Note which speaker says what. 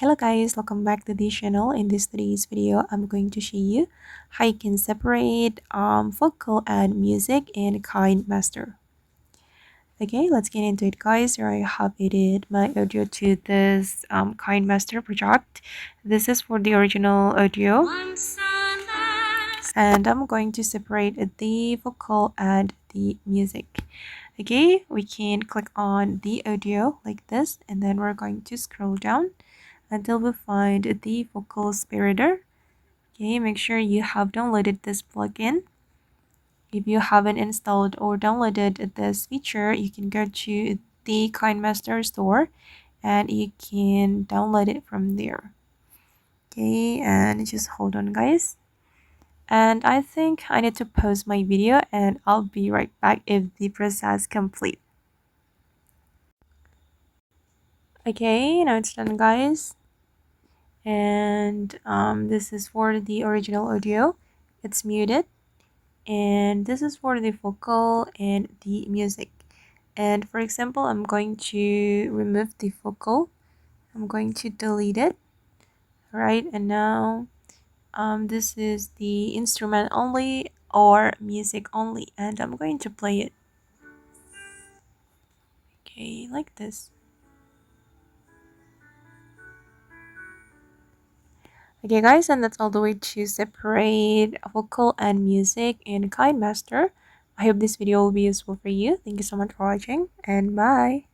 Speaker 1: Hello guys, welcome back to this channel. In this today's video, I'm going to show you how you can separate vocal and music in Kinemaster. Okay, let's get into it guys. Here I have edited my audio to this Kinemaster project. This is for the original audio. And I'm going to separate the vocal and the music. Okay, we can click on the audio like this, and then we're going to scroll down until we find the vocal separator. Okay, make sure you have downloaded this plugin. If you haven't installed or downloaded this feature, you can go to the Kinemaster store and you can download it from there. Okay, and just hold on guys. And I think I need to pause my video and I'll be right back if the process complete. Okay, now it's done guys. And this is for the original audio. It's muted. And this is for the vocal and the music. And for example, I'm going to remove the vocal. I'm going to delete it. Right, and now this is the instrument only or music only, and I'm going to play it. Okay, like this. Okay guys, and that's all the way to separate vocal and music in Kinemaster. I hope this video will be useful for you. Thank you so much for watching, and bye.